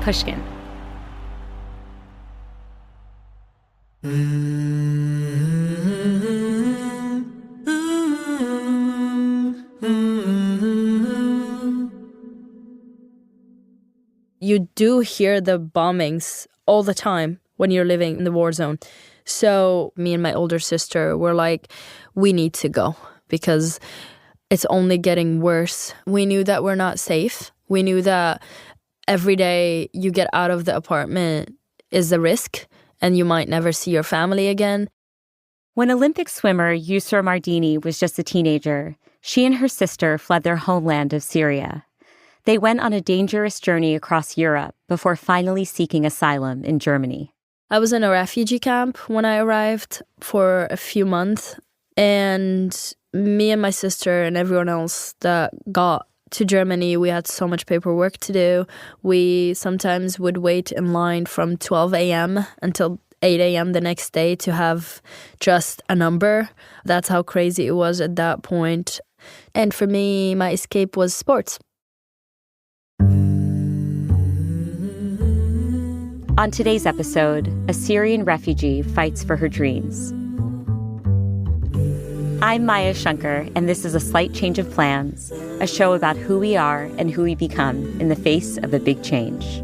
Pushkin. You do hear the bombings all the time when you're living in the war zone. So me and my older sister were like, we need to go because it's only getting worse. We knew that we're not safe. We knew that every day you get out of the apartment is a risk and you might never see your family again. When Olympic swimmer Yusra Mardini was just a teenager, she and her sister fled their homeland of Syria. They went on a dangerous journey across Europe before finally seeking asylum in Germany. I was in a refugee camp when I arrived for a few months, and me and my sister and everyone else that got to Germany, we had so much paperwork to do. We sometimes would wait in line from 12 a.m. until 8 a.m. the next day to have just a number. That's how crazy it was at that point. And for me, my escape was sports. On today's episode, a Syrian refugee fights for her dreams. I'm Maya Shankar, and this is A Slight Change of Plans, a show about who we are and who we become in the face of a big change.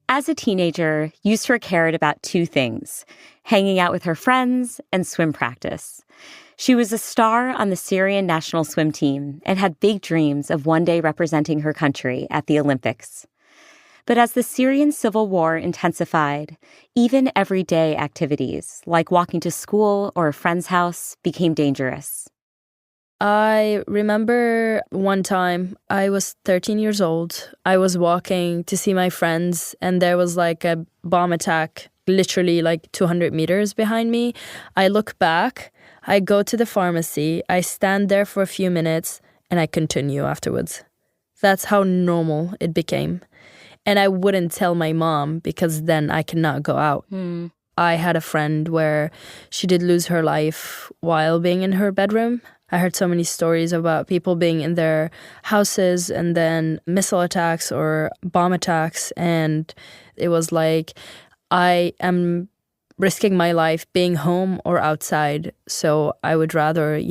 As a teenager, Yusra cared about two things: hanging out with her friends and swim practice. She was a star on the Syrian national swim team and had big dreams of one day representing her country at the Olympics. But as the Syrian civil war intensified, even everyday activities, like walking to school or a friend's house, became dangerous. I remember one time I was 13 years old. I was walking to see my friends and there was like a bomb attack literally like 200 meters behind me. I look back, I go to the pharmacy, I stand there for a few minutes and I continue afterwards. That's how normal it became. And I wouldn't tell my mom because then I cannot go out. I had a friend where she did lose her life while being in her bedroom. I heard so many stories about people being in their houses and then missile attacks or bomb attacks. And it was like, I am risking my life being home or outside. So I would rather,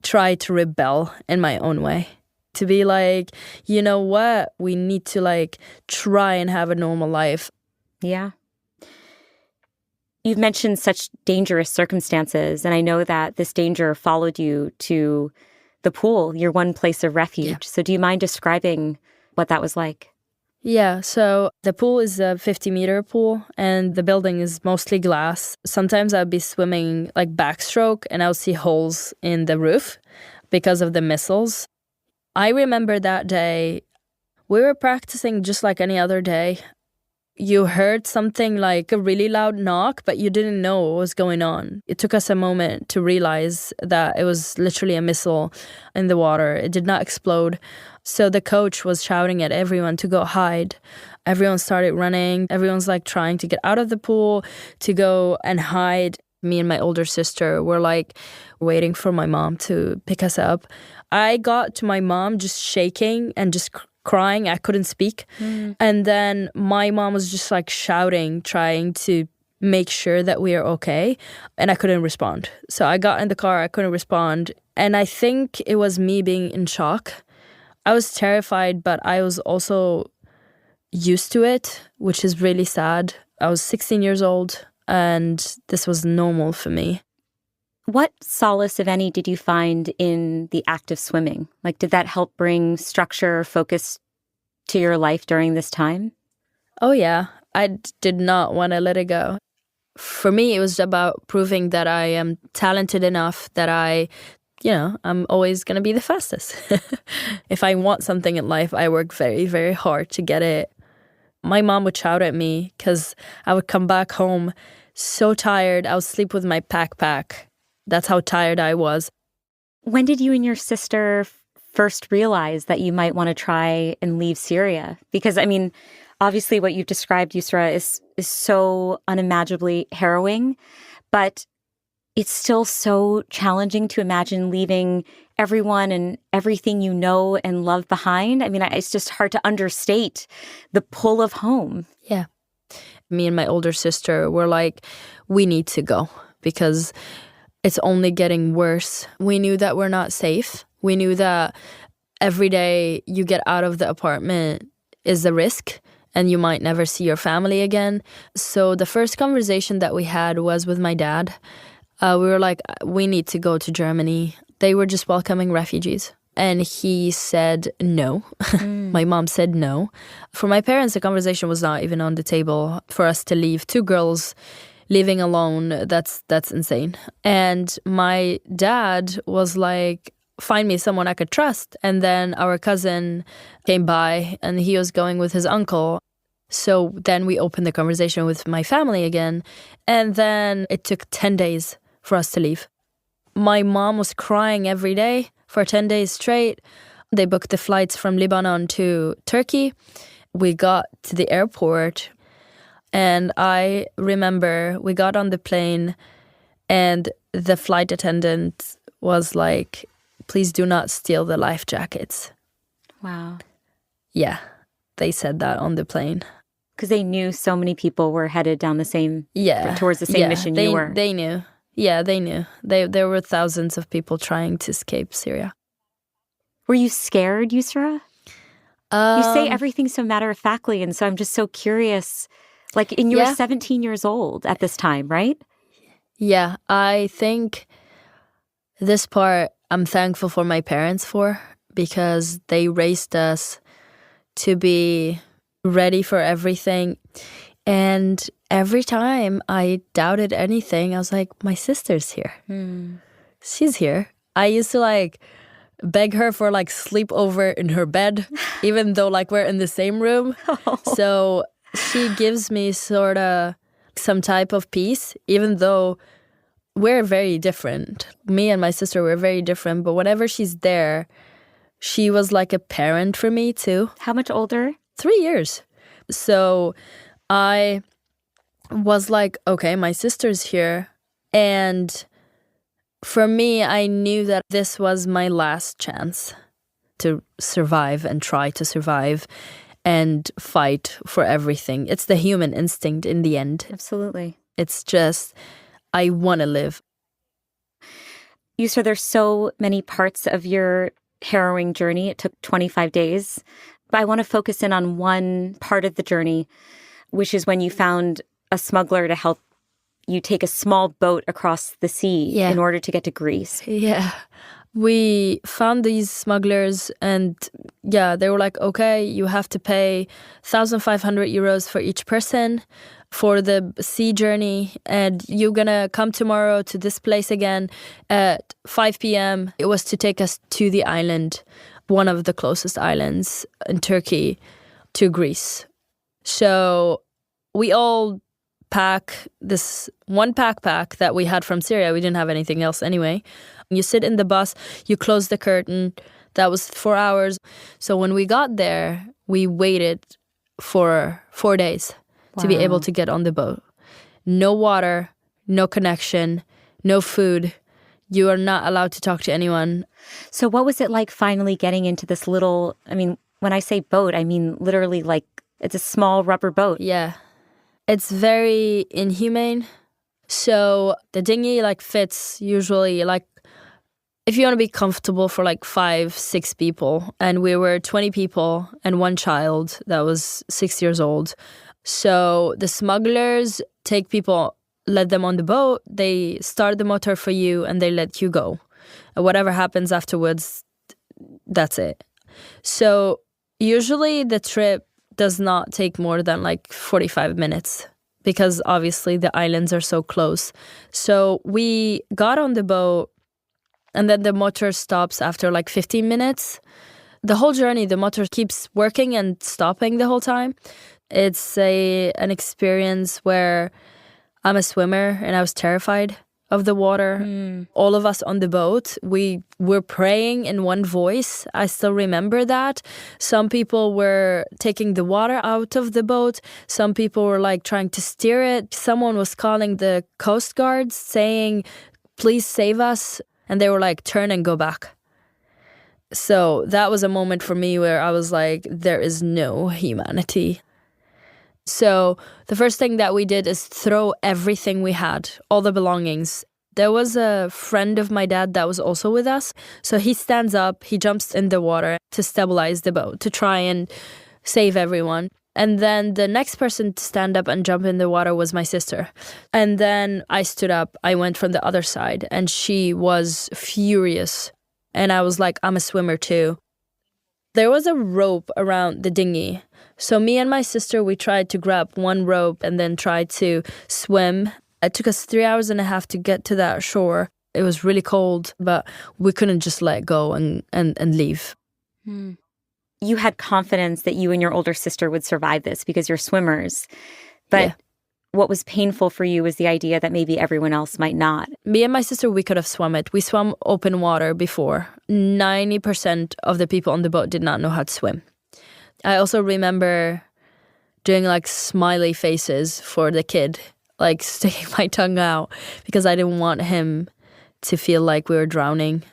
try to rebel in my own way. To be like, you know what? We need to try and have a normal life. Yeah. You've mentioned such dangerous circumstances, and I know that this danger followed you to the pool, your one place of refuge. Yeah. So do you mind describing what that was like? Yeah, so the pool is a 50-meter pool, and the building is mostly glass. Sometimes I'd be swimming backstroke, and I'll see holes in the roof because of the missiles. I remember that day, we were practicing just like any other day. You heard something like a really loud knock, but you didn't know what was going on. It took us a moment to realize that it was literally a missile in the water. It did not explode. So the coach was shouting at everyone to go hide. Everyone started running. Everyone's trying to get out of the pool to go and hide. Me and my older sister were waiting for my mom to pick us up. I got to my mom just shaking and just crying. I couldn't speak. And then my mom was just shouting, trying to make sure that we are okay. And I couldn't respond. So I got in the car, I couldn't respond. And I think it was me being in shock. I was terrified, but I was also used to it, which is really sad. I was 16 years old and this was normal for me. What solace, if any, did you find in the act of swimming? Did that help bring structure or focus to your life during this time? Oh, yeah. I did not want to let it go. For me, it was about proving that I am talented enough that I'm always going to be the fastest. If I want something in life, I work very, very hard to get it. My mom would shout at me because I would come back home so tired. I would sleep with my backpack. That's how tired I was. When did you and your sister first realize that you might want to try and leave Syria? Because, Obviously, what you've described, Yusra, is so unimaginably harrowing, but it's still so challenging to imagine leaving everyone and everything you know and love behind. I mean, it's just hard to understate the pull of home. Yeah. Me and my older sister were like, we need to go because it's only getting worse. We knew that we're not safe. We knew that every day you get out of the apartment is a risk and you might never see your family again. So the first conversation that we had was with my dad. We were like, we need to go to Germany. They were just welcoming refugees. And he said no. My mom said no. For my parents, the conversation was not even on the table for us to leave. Two girls living alone, that's insane. And my dad was like, find me someone I could trust. And then our cousin came by and he was going with his uncle. So then we opened the conversation with my family again. And then it took 10 days for us to leave. My mom was crying every day for 10 days straight. They booked the flights from Lebanon to Turkey. We got to the airport and I remember we got on the plane and the flight attendant was like, please do not steal the life jackets. Wow. Yeah, they said that on the plane. Because they knew so many people were headed down towards the same mission you were. They knew. Yeah, they knew. There were thousands of people trying to escape Syria. Were you scared, Yusra? You say everything so matter-of-factly, and so I'm just so curious. And you were 17 years old at this time, right? Yeah, I think this part I'm thankful for my parents for because they raised us to be ready for everything. And every time I doubted anything, I was like, my sister's here. She's here. I used to beg her for sleepover in her bed, even though we're in the same room. Oh. So she gives me sort of some type of peace, even though we're very different. Me and my sister were very different, but whenever she's there, she was like a parent for me too. How much older? 3 years. So I was like, okay, my sister's here. And for me, I knew that this was my last chance to survive and try to survive and fight for everything. It's the human instinct in the end. Absolutely. It's just, I want to live. Yusra, there's so many parts of your harrowing journey. It took 25 days. But I want to focus in on one part of the journey, which is when you found a smuggler to help you take a small boat across the sea in order to get to Greece. Yeah. We found these smugglers and they were like, okay, you have to pay 1,500 euros for each person for the sea journey, and you're gonna come tomorrow to this place again at 5 p.m. It was to take us to the island, one of the closest islands in Turkey, to Greece. So we all pack this one backpack that we had from Syria. We didn't have anything else anyway. You sit in the bus, you close the curtain. That was 4 hours. So when we got there, we waited for 4 days to be able to get on the boat. No water, no connection, no food. You are not allowed to talk to anyone. So what was it like finally getting into this little, when I say boat, I mean literally it's a small rubber boat. Yeah. It's very inhumane. So the dinghy fits usually if you want to be comfortable for 5-6 people. And we were 20 people and one child that was 6 years old. So the smugglers take people, let them on the boat, they start the motor for you and they let you go. And whatever happens afterwards, that's it. So usually the trip does not take more than 45 minutes because obviously the islands are so close. So we got on the boat and then the motor stops after 15 minutes. The whole journey, the motor keeps working and stopping the whole time. It's an experience where I'm a swimmer and I was terrified. of the water. All of us on the boat, we were praying in one voice. I still remember that. Some people were taking the water out of the boat. Some people were like trying to steer it. Someone was calling the Coast Guards saying, please save us. And they were like, turn and go back. So that was a moment for me where I was like, there is no humanity. So the first thing that we did is throw everything we had, all the belongings. There was a friend of my dad that was also with us. So he stands up, he jumps in the water to stabilize the boat, to try and save everyone. And then the next person to stand up and jump in the water was my sister. And then I stood up, I went from the other side, and she was furious. And I was like, I'm a swimmer too. There was a rope around the dinghy. So me and my sister, we tried to grab one rope and then tried to swim. It took us 3 hours and a half to get to that shore. It was really cold, but we couldn't just let go and leave. You had confidence that you and your older sister would survive this because you're swimmers. But what was painful for you was the idea that maybe everyone else might not. Me and my sister, we could have swum it. We swam open water before. 90% of the people on the boat did not know how to swim. I also remember doing like smiley faces for the kid, like sticking my tongue out because I didn't want him to feel like we were drowning.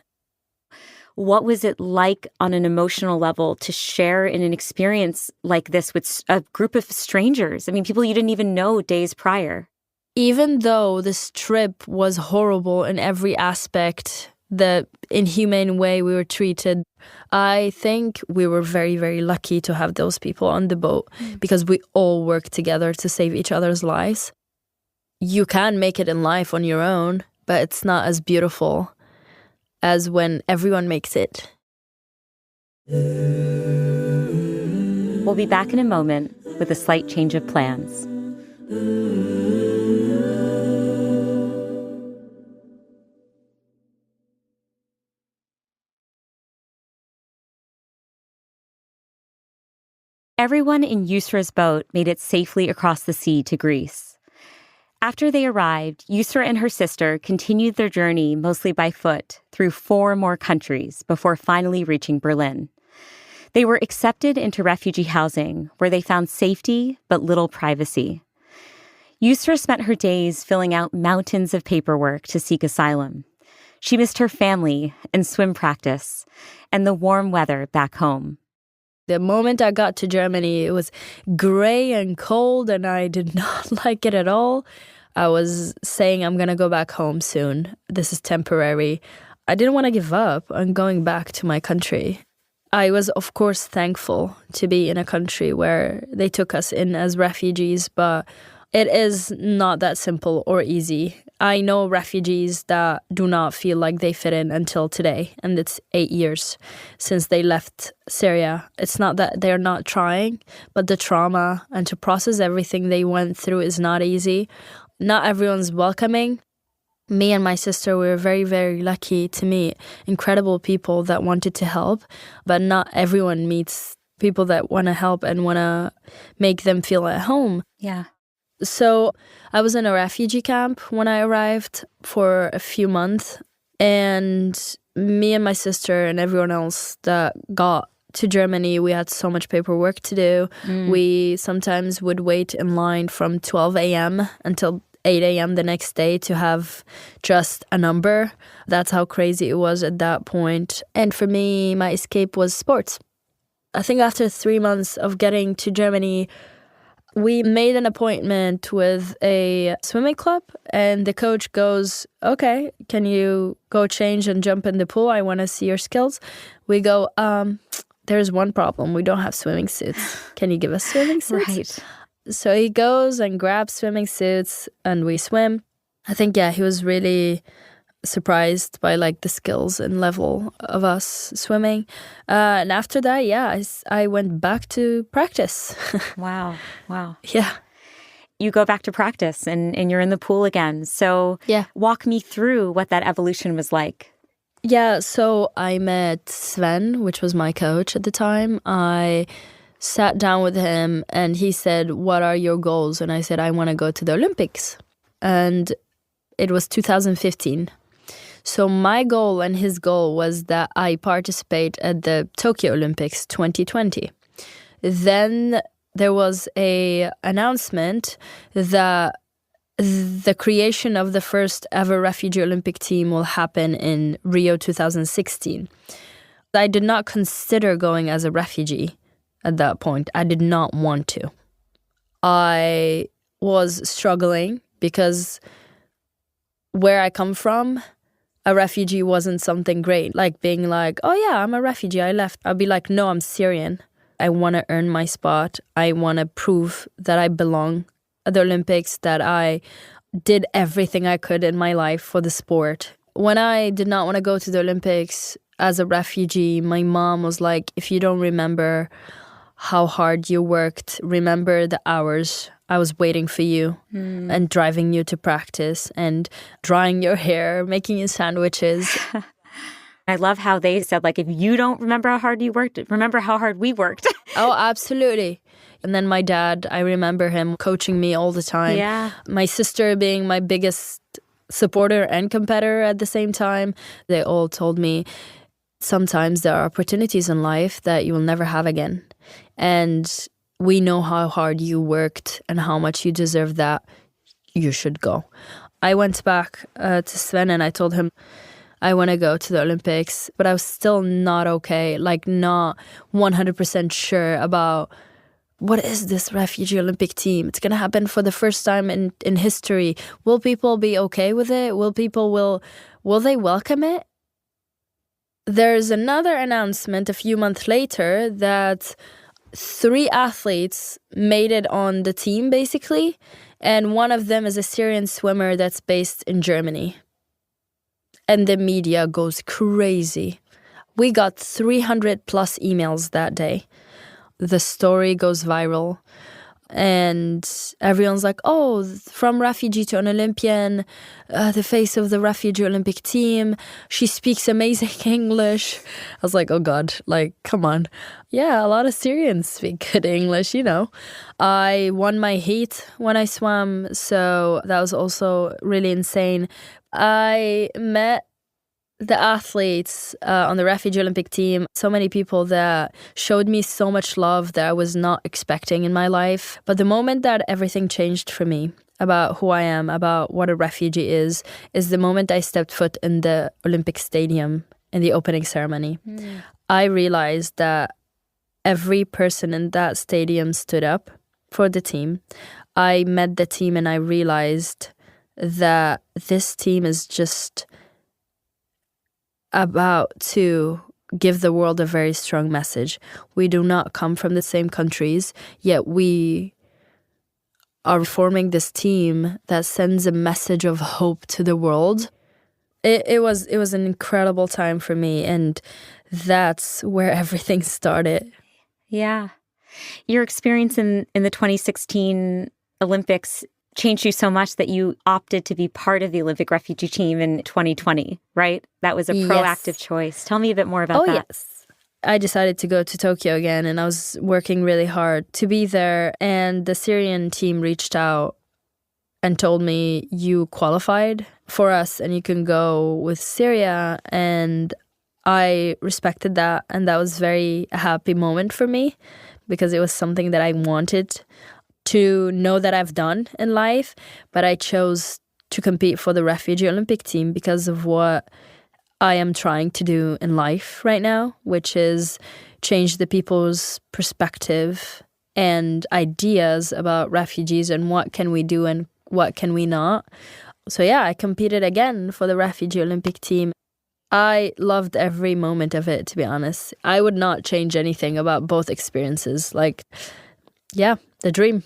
What was it like on an emotional level to share in an experience like this with a group of strangers? I mean, people you didn't even know days prior. Even though this trip was horrible in every aspect, the inhumane way we were treated, I think we were very, very lucky to have those people on the boat because we all worked together to save each other's lives. You can make it in life on your own, but it's not as beautiful as when everyone makes it. We'll be back in a moment with a slight change of plans. Everyone in Yusra's boat made it safely across the sea to Greece. After they arrived, Yusra and her sister continued their journey mostly by foot through 4 more countries before finally reaching Berlin. They were accepted into refugee housing where they found safety but little privacy. Yusra spent her days filling out mountains of paperwork to seek asylum. She missed her family and swim practice and the warm weather back home. The moment I got to Germany, it was gray and cold, and I did not like it at all. I was saying I'm going to go back home soon. This is temporary. I didn't want to give up on going back to my country. I was, of course, thankful to be in a country where they took us in as refugees, but it is not that simple or easy. I know refugees that do not feel like they fit in until today, and it's 8 years since they left Syria. It's not that they're not trying, but the trauma and to process everything they went through is not easy. Not everyone's welcoming. Me and my sister, we were very, very lucky to meet incredible people that wanted to help, but not everyone meets people that want to help and want to make them feel at home. Yeah. So I was in a refugee camp when I arrived for a few months, and me and my sister and everyone else that got to Germany, we had so much paperwork to do. We sometimes would wait in line from 12 a.m. until 8 a.m. the next day to have just a number. That's how crazy it was at that point. And for me, my escape was sports. I think after 3 months of getting to Germany, we made an appointment with a swimming club, and the coach goes, okay, can you go change and jump in the pool? I want to see your skills. We go, there's one problem. We don't have swimming suits. Can you give us swimming suits? Right. So he goes and grabs swimming suits, and we swim. I think, he was really surprised by like the skills and level of us swimming. And after that, I went back to practice. Wow. Yeah. You go back to practice and you're in the pool again. So walk me through what that evolution was like. Yeah, so I met Sven, which was my coach at the time. I sat down with him and he said, what are your goals? And I said, I want to go to the Olympics. And It was 2015. So my goal and his goal was that I participate at the Tokyo Olympics 2020. Then there was a announcement that the creation of the first ever refugee Olympic team will happen in Rio 2016. I did not consider going as a refugee at that point. I did not want to. I was struggling because where I come from, a refugee wasn't something great. Like being like, oh yeah, I'm a refugee, I left. I'd be like, no, I'm Syrian. I want to earn my spot. I want to prove that I belong at the Olympics, that I did everything I could in my life for the sport. When I did not want to go to the Olympics as a refugee, my mom was like, if you don't remember how hard you worked, remember the hours I was waiting for you and driving you to practice and drying your hair, making you sandwiches. I love how they said, like, if you don't remember how hard you worked, remember how hard we worked. Oh, absolutely. And then my dad, I remember him coaching me all the time. Yeah. My sister being my biggest supporter and competitor at the same time. They all told me sometimes there are opportunities in life that you will never have again. And we know how hard you worked and how much you deserve that. You should go. I went back to Sven and I told him I want to go to the Olympics, but I was still not okay, like not 100% sure about what is this refugee Olympic team? It's going to happen for the first time in history. Will people be okay with it? Will they welcome it? There's another announcement a few months later that 3 athletes made it on the team, basically, and one of them is a Syrian swimmer that's based in Germany. And the media goes crazy. We got 300 plus emails that day. The story goes viral. And everyone's like, oh, from refugee to an Olympian, the face of the refugee Olympic team. She speaks amazing English. I was like, oh God, like, come on. Yeah, a lot of Syrians speak good English, you know. I won my heat when I swam, so that was also really insane. I met the athletes on the refugee Olympic team, so many people that showed me so much love that I was not expecting in my life. But the moment that everything changed for me about who I am, about what a refugee is the moment I stepped foot in the Olympic Stadium in the opening ceremony. I realized that every person in that stadium stood up for the team. I met the team and I realized that this team is just about to give the world a very strong message. We do not come from the same countries, yet we are forming this team that sends a message of hope to the world. It was an incredible time for me, and that's where everything started. Yeah. Your experience in the 2016 Olympics changed you so much that you opted to be part of the Olympic refugee team in 2020, right? That was a proactive choice. Tell me a bit more about that. Yes. I decided to go to Tokyo again, and I was working really hard to be there. And the Syrian team reached out and told me, you qualified for us and you can go with Syria. And I respected that. And that was a happy moment for me because it was something that I wanted to know that I've done in life, but I chose to compete for the refugee Olympic team because of what I am trying to do in life right now, which is change the people's perspective and ideas about refugees and what can we do and what can we not. So yeah, I competed again for the refugee Olympic team. I loved every moment of it, to be honest. I would not change anything about both experiences. Like, yeah, the dream.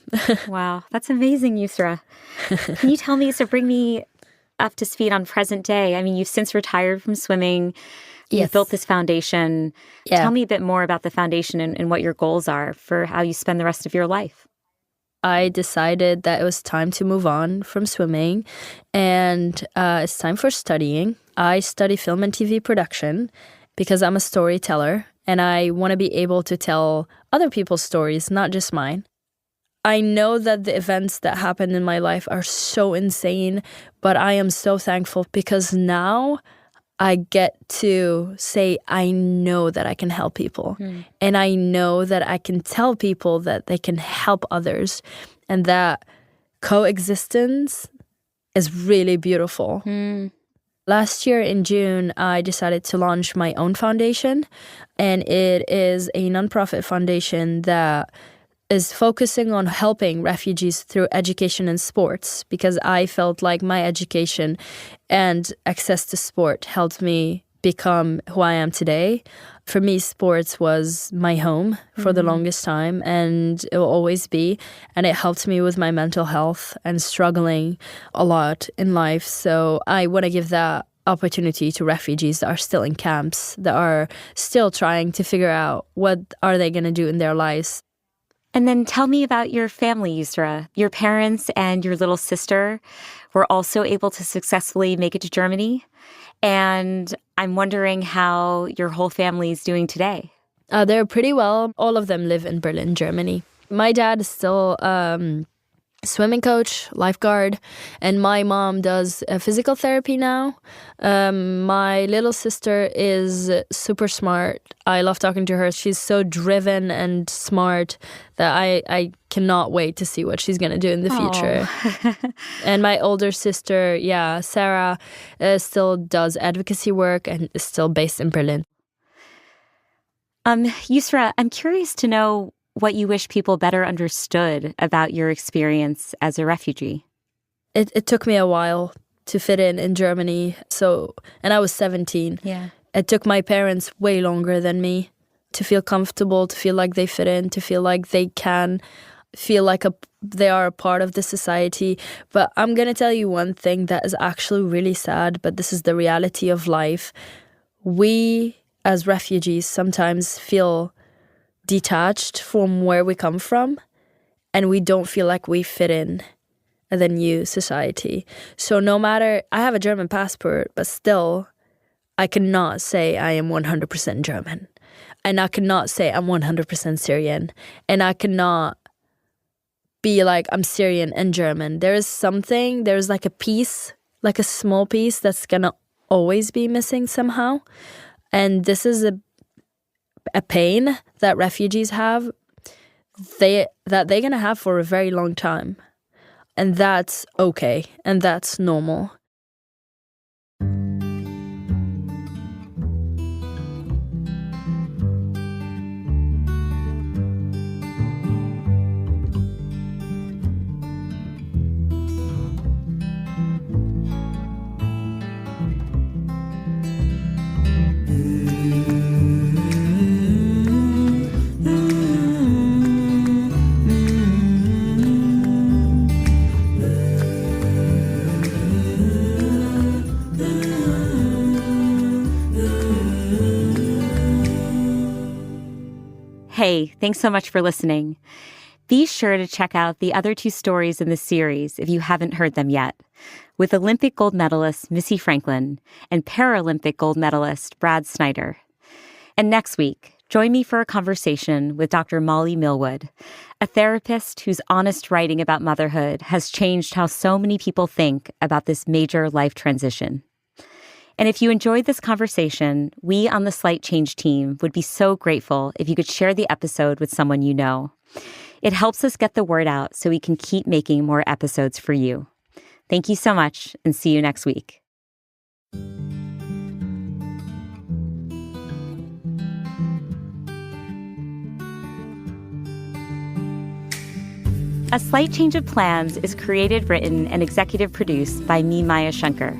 Wow, that's amazing, Yusra. Can you tell me, so bring me up to speed on present day? I mean, you've since retired from swimming. You've built this foundation. Yeah. Tell me a bit more about the foundation and what your goals are for how you spend the rest of your life. I decided that it was time to move on from swimming, and it's time for studying. I study film and TV production because I'm a storyteller, and I want to be able to tell other people's stories, not just mine. I know that the events that happened in my life are so insane, but I am so thankful because now I get to say, I know that I can help people. And I know that I can tell people that they can help others. And that coexistence is really beautiful. Last year in June, I decided to launch my own foundation. And it is a nonprofit foundation that is focusing on helping refugees through education and sports, because I felt like my education and access to sport helped me become who I am today. For me, sports was my home for the longest time, and it will always be. And it helped me with my mental health and struggling a lot in life. So I want to give that opportunity to refugees that are still in camps, that are still trying to figure out what are they going to do in their lives. And then tell me about your family, Yusra. Your parents and your little sister were also able to successfully make it to Germany. And I'm wondering how your whole family is doing today. They're pretty well. All of them live in Berlin, Germany. My dad is still swimming coach, lifeguard, and my mom does physical therapy now. My little sister is super smart. I love talking to her. She's so driven and smart that I cannot wait to see what she's going to do in the future. And my older sister, Sarah, still does advocacy work and is still based in Berlin. Yusra, I'm curious to know what you wish people better understood about your experience as a refugee. It took me a while to fit in Germany. And I was 17. Yeah. It took my parents way longer than me to feel comfortable, to feel like they fit in, to feel like they can feel like they are a part of the society. But I'm going to tell you one thing that is actually really sad, but this is the reality of life. We, as refugees, sometimes feel detached from where we come from, and we don't feel like we fit in the new society. So no matter, I have a German passport, but still, I cannot say I am 100% German. And I cannot say I'm 100% Syrian. And I cannot be like, I'm Syrian and German. There's like a piece, like a small piece that's gonna always be missing somehow. And this is a pain that refugees have, that they're going to have for a very long time. And that's okay. And that's normal. Hey, thanks so much for listening. Be sure to check out the other 2 stories in this series if you haven't heard them yet, with Olympic gold medalist Missy Franklin and Paralympic gold medalist Brad Snyder. And next week, join me for a conversation with Dr. Molly Millwood, a therapist whose honest writing about motherhood has changed how so many people think about this major life transition. And if you enjoyed this conversation, we on the Slight Change team would be so grateful if you could share the episode with someone you know. It helps us get the word out so we can keep making more episodes for you. Thank you so much, and see you next week. A Slight Change of Plans is created, written, and executive produced by me, Maya Shankar.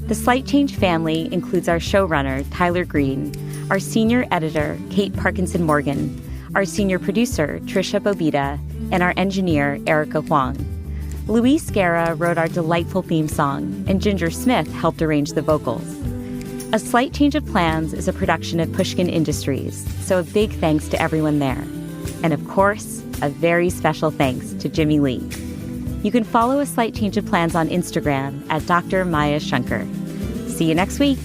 The Slight Change family includes our showrunner, Tyler Green, our senior editor, Kate Parkinson Morgan, our senior producer, Trisha Bobita, and our engineer, Erica Huang. Luis Guerra wrote our delightful theme song, and Ginger Smith helped arrange the vocals. A Slight Change of Plans is a production of Pushkin Industries, so a big thanks to everyone there. And of course, a very special thanks to Jimmy Lee. You can follow A Slight Change of Plans on Instagram at Dr. Maya Shankar. See you next week.